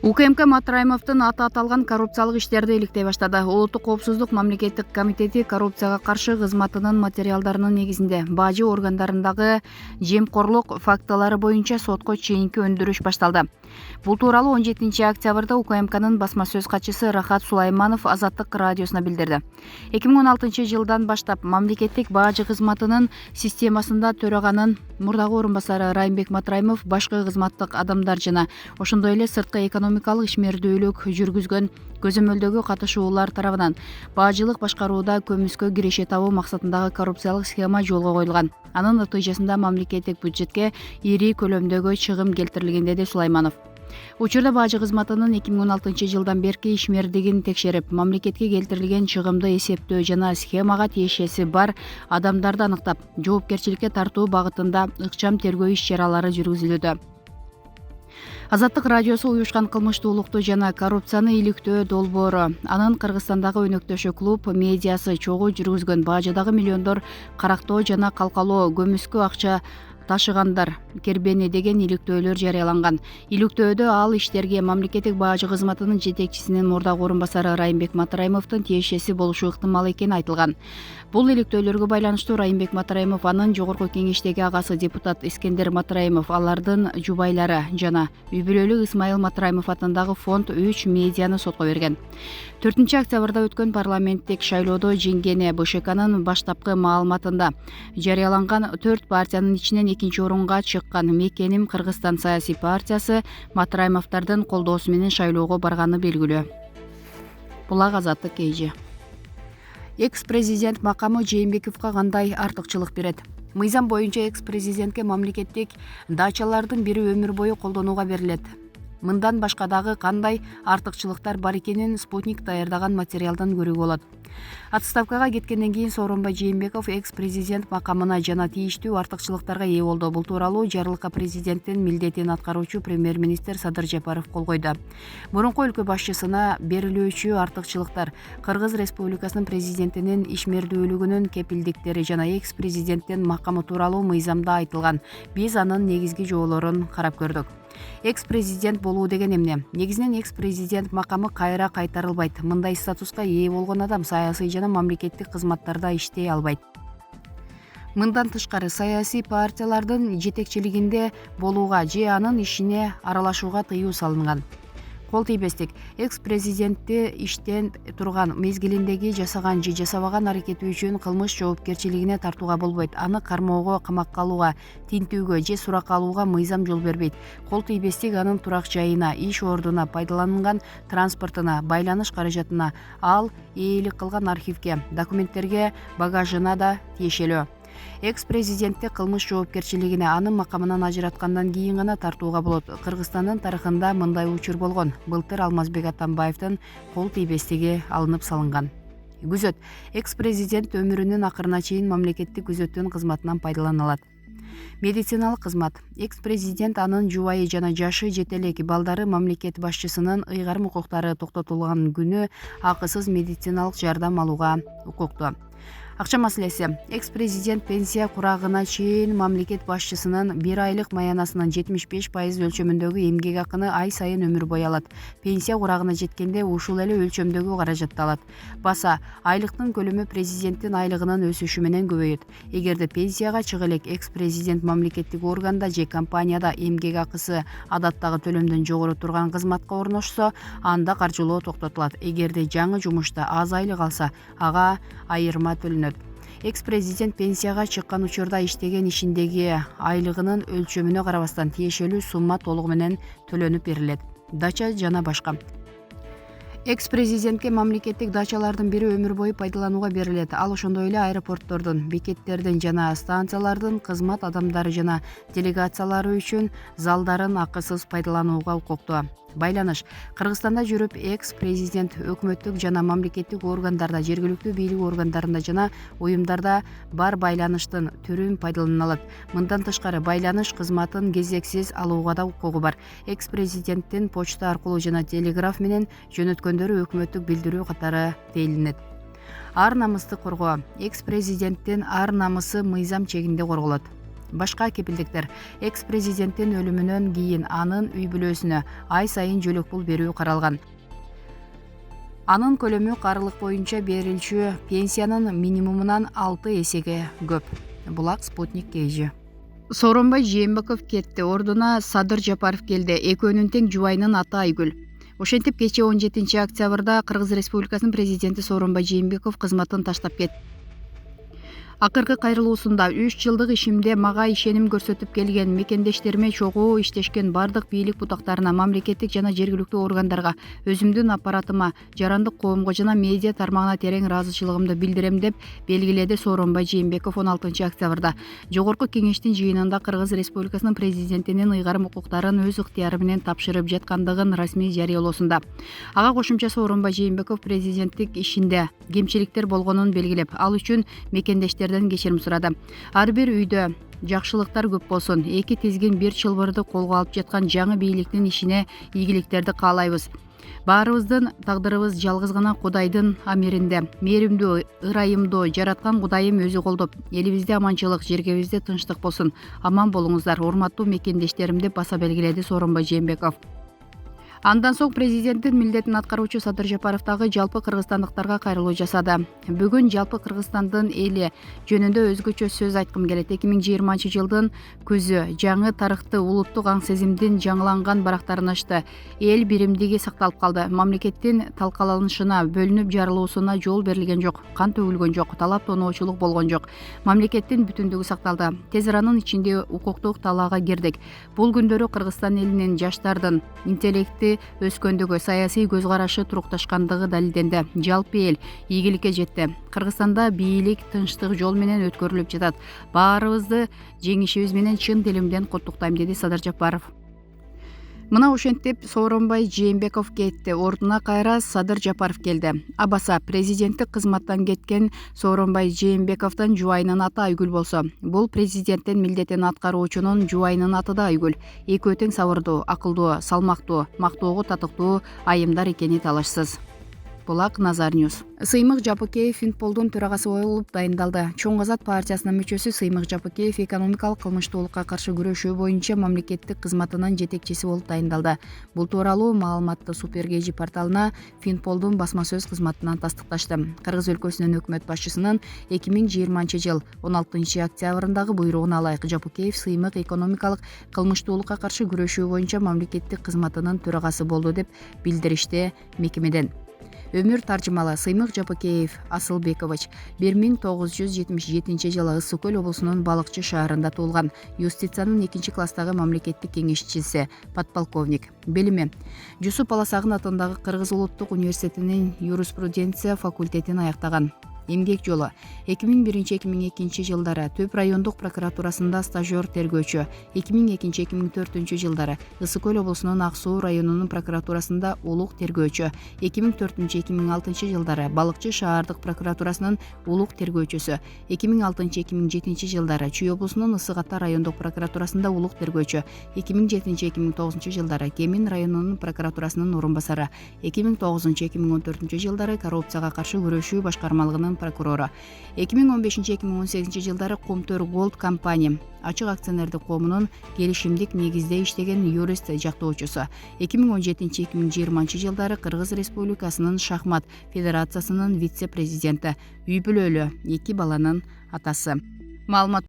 УКМК Матраимовдун аты аталган коррупциялык иштерди иликтей баштады. Улуттук коопсуздук мамлекеттик комитети коррупцияга каршы кызматынын материалдарынын негизинде бажы органдарындагы жемкорлук фактылары боюнча сотко чейинки өндүрүш башталды. Бул тууралуу 17 октябрда УКМКнын басма сөз катчысы Рахат Сулайманов Азаттык радиосуна билдирди. 2016 жылдан баштап мамлекеттик бажы кызматынын системасында төраганын мурдагы орун басары Райымбек Матраимов башкы кызматтык адамдар жана ошондой эле сырткы экономикалык ишмердүүлүк жүргүзгөн көзөмөлдөгү катышуулар тарабынан бажылык башкарууда көмүскө киреше табуу максатындагы коррупциялык схема жолго коюлган. Анын натыйжасында мамлекеттик бюджетке ири көлөмдөгү чыгым келтирилген, деди Сулайманов. Учурда бажы кызматынын 2016 жылдан берки ишмердигин текшерип, мамлекетке келтирилген чыгымды эсептөө жана схемага тиешеси бар адамдарды аныктап, жоопкерчиликке тартуу багытында ыкчам тергөө иш-чаралары жүргүзүлүүдө. Азаттык радиосу уюшкан кылмыштуулукту жана коррупцияны иликтөө долбоору, анын Кыргызстандагы өнөктөшү клуб медиасы чогуу жүргүзгөн бажыдагы миллиондор карактоо жана калкалоо көмүскө акча ташыгандар кербени деген иликтөөлөр жарыяланган. Иликтөөдө ал иштерге мамлекеттик бажы кызматынын жетекчисинин мурдагы орун басары Райымбек Матраимовдун тиешеси болушу ыктымал экени айтылган. Бул иликтөөлөргө байланыштуу Райымбек Матраимов, анын жогорку кеңештеги агасы депутат Искендер Матраимов, алардын жубайлары жана үй бүлөлүк Исмайыл Матраимов атындагы фонд 3 медианы сотко берген. 4 октябрда өткөн парламенттик шайлоодо жеңгени БШКнын баштапкы маалыматында жарыяланган 4 партиянын ичинен экинчи орунга чыккан Мекеним Кыргызстан саясий партиясы Матраимовдордун колдоосу менен шайлоого барганы белгилүү. Булак Азаттык KG. Экс-президент макамы Жээнбековго кандай артыкчылык берет? Мыйзам боюнча экс-президентке мамлекеттик дачалардын бири өмүр бою колдонууга берилет. Мындан башка дагы кандай артыкчылыктар бар экенин Спутник даярдаган материалдан көрүүгө болот. Отставкага кеткенден кийин Сооронбай Жээнбеков экс-президент макамына жана тийиштүү артыкчылыктарга ээ болду. Бул тууралуу жарлыкка президенттин милдетин аткаруучу премьер-министр Садыр Жапаров кол койду. Мурунку өлкө башчысына берилүүчү артыкчылыктар Кыргыз Республикасынын президентинин ишмердүүлүгүнүн кепилдиктери жана экс-президенттин макамы тууралуу мыйзамда айтылган. Биз анын негизги жоолорун карап көрдүк. Экс-президент болуу деген эмне? Негизинен экс-президент макамы кайра кайтарылбайт. Мындай статуска ээ болгон адам саясий жана мамлекеттик кызматтарда иштей албайт. Мындан тышкары саясий партиялардын жетекчилигинде болууга же анын ишине аралашууга тыюу салынган. Кол тийбестик. Экс-президентти иштен турган мезгилиндеги жасаган же жасабаган аракети үчүн кылмыш жоопкерчилигине тартууга болбойт. Аны кармоого, камакка алууга, тинтүүгө же суракка алууга мыйзам жол бербейт. Кол тийбестик анын турак жайына, иш ордуна, пайдаланган транспортуна, байланыш каражатына, ал ээлик кылган архивге, документтерге, багажына да тиешелүү. Экс-президентти кылмыш жоопкерчилигине анын макамынан ажыраткандан кийин гана тартууга болот. Кыргызстандын тарыхында мындай учур болгон. Былтыр Алмазбек Атамбаевдин кол тийбестиги алынып салынган. Күзөт. Экс-президент өмүрүнүн акырына чейин мамлекеттик күзөттүн кызматынан пайдалана алат. Медициналык кызмат. Экс-президент, анын жубайы жана жашы жете элек балдары мамлекет башчысынын ыйгарым укуктары токтотулган күнү акысыз медициналык жардам алууга укуктуу. Акча маселеси. Экс-президент пенсия курагына чейин мамлекет башчысынын 1 айлык маянасынын 75% өлчөмүндөгү эмгек акыны ай сайын өмүр бою алат. Пенсия курагына жеткенде ушул эле өлчөмдөгү каражатты алат. Баса, айлыктын көлөмү президенттин айлыгынын өсүшү менен көбөйөт. Эгерде пенсияга чыга элек экс-президент мамлекеттик органда же компанияда эмгек акысы адаттагы төлөмдөн жогору турган кызматка орношсо, анда каржылоо токтотулат. Эгерде жаңы жумушта аз айлык алса, ага айырма төлөнөт. Экс-президент пенсияга чыккан учурда иштеген ишиндеги айлыгынын өлчөмүнө карабастан тиешелүү сумма толугу менен төлөнүп берилет. Дача жана башка. Экс-президентке мамлекеттик дачалардын бири өмүр бою пайдаланууга берилет. Ал ошондой эле аэропорттордун, бекеттердин жана станциялардын кызмат адамдары жана делегациялары үчүн залдарын акысыз пайдаланууга укуктуу. Байланыш. Кыргызстанда жүрүп экс-президент өкмөттүк жана мамлекеттик органдарда, жергиликтүү бийлик органдарында жана уюмдарда бар байланыштын түрүн пайдалана алат. Мындан тышкары байланыш кызматын кезексиз алууга да укугу бар. Экс-президенттин почта аркылуу жана телеграф менен жөнөткөндөрү өкмөттүк билдирүү катары делинет. Ар намысты коргоо. Экс-президенттин ар намысы мыйзам чегинде корголот. Башка кепилдиктер: экс-президенттин өлүмүнөн кийин анын үй бүлөсүнө ай сайын жөлөк пул берүү каралган. Анын көлөмү карылык боюнча берилчү пенсиянын минимумунан 6 эсеге көп. Булак Спутник KG. Сооронбай Жээнбеков кетти, ордуна Садыр Жапаров келди. Экөөнүн тең жубайынын аты Айгүл. Ошентип кечээ 17 октябрда Кыргыз Республикасынын президенти Сооронбай Жээнбеков кызматын таштап кетти. Акыркы кайрылуусунда 3 жылдык ишимде мага ишеним көрсөтүп келген мекендештериме чогуу иштешкен бардык бийлик бутактарына, мамлекеттик жана жергиликтүү органдарга, өзүмдүн аппаратыма, жарандык коомго жана медиа тармагына терең ыраазычылыгымды билдирем деп белгиледи Сооронбай Жээнбеков 16 октябрда Жогорку Кеңештин жыйынында Кыргыз Республикасынын президентинин ыйгарым укуктарын өз ыктыяры менен тапшырып жаткандыгын расмий жарыялоосунда. Ага кошумча Сооронбай Жээнбеков президенттик ишинде кемчиликтер болгонун белгилеп, ал үчүн мекендештерден кечирим сурады. Ар бир үйдө жакшылыктар көп болсун. Эки тизгин бир чылбырды колго алып жаткан жаңы бийликтин ишине ийгиликтерди каалайбыз. Баарыбыздын тагдырыбыз жалгыз гана Кудайдын амиринде. Мээримдүү, ырайымдуу жараткан Кудайым өзү колдоп, элибизде аманчылык, жергебизде тынчтык болсун. Аман болуңуздар, урматтуу мекендештерим, деп баса белгиледи Сооронбай Жээнбеков. Андан соң президенттин милдетин аткаруучу Садыр Жапаров дагы жалпы кыргызстандыктарга кайрылуу жасады. Бүгүн жалпы Кыргызстандын эли жөнүндө өзгөчө сөз айткым келет. 2020 жылдын күзү жаңы тарыхты, улуттук аң сезимдин жаңыланган барактарын ачты. Эл биримдиги сакталып калды. Мамлекеттин талкаланышына, бөлүнүп жарылуусуна жол берилген жок. Кан төгүлгөн жок, талап тоноочулук болгон жок. Мамлекеттин бүтүндүгү сакталды. Тез аранын ичинде укуктук талаага кирдик. Бул күндөрү Кыргызстан элинин жаштардын интеллекти өскөндүгү, саясий көз карашы турукташкандыгы далилденди. Жалпы эл ийгиликке жетти. Кыргызстанда бийлик тынчтык жол менен өткөрүлүп жатат. Баарыбызды жеңишибиз менен чын дилимден куттуктайм, деди Садыр Жапаров. Мына ошентип Сооронбай Жээнбеков кетти, ордуна кайра Садыр Жапаров келди. Абаса президенттик кызматтан кеткен Сооронбай Жээнбековдун жубайынын аты Айгүл болсо, бул президенттин милдетин аткаруучунун жубайынын аты да Айгүл. Экөө тең сабырдуу, акылдуу, салмактуу, мактоого татыктуу айымдар экени талашсыз. Булак Назар Ньюс. Сыймык Жапыкеев Финполдун төрагасы болуп дайындалды. Чоң Азат партиясынын мүчөсү Сыймык Жапыкеев экономикалык кылмыштуулукка каршы күрөшүү боюнча мамлекеттик кызматынын жетекчиси болуп дайындалды. Бул тууралуу маалыматты Супер KG порталына Финполдун басма сөз кызматынан тастыкташты. Кыргыз өлкөсүнүн өкмөт башчысынын 2020 жыл 16 октябрындагы буйругуна ылайык Жапыкеев Сыймык экономикалык кылмыштуулукка каршы күрөшүү боюнча мамлекеттик кызматынын төрагасы болду деп билдиришти мекемеден. Өмүр таржымалы. Сыймык Жапыкеев Асылбекович 1977 жылы Ысык Көл облусунун Балыкчы шаарында туулган. Юстициянын 2-класстагы мамлекеттик кеңешчиси, подполковник. Билими: Жусуп Аласагын атындагы Кыргыз улуттук университетинин юриспруденция факультетин аяктаган. Эмгек жолу: 2001-2002 жылдары Төп райондук прокуратурасында стажер тергөөчү, 2002-2004 жылдары Ысык Көл облусунун Ак Суу районунун прокуратурасында улук тергөөчү, 2004-2006 жылдары Балыкчы шаардык прокуратурасынын улук тергөөчүсү, 2006-2007 жылдары Чүй облусунун Ысык Ата райондук прокуратурасында улук тергөөчү, 2007-2009 жылдары Кемин районунун прокуратурасынын орун басары, 2009-2014 жылдары коррупцияга каршы күрөшүү башкармалыгынын прокурору, 2015-2018 жылдары Комтөр Голд компания ачык акционердик коомунун келишимдик негизде иштеген юрист жактоочусу, 2017-2020 жылдары Кыргыз Республикасынын шахмат федерациясынын вице-президенти, үй бүлөлүү 2 баланын атасы. Маалымат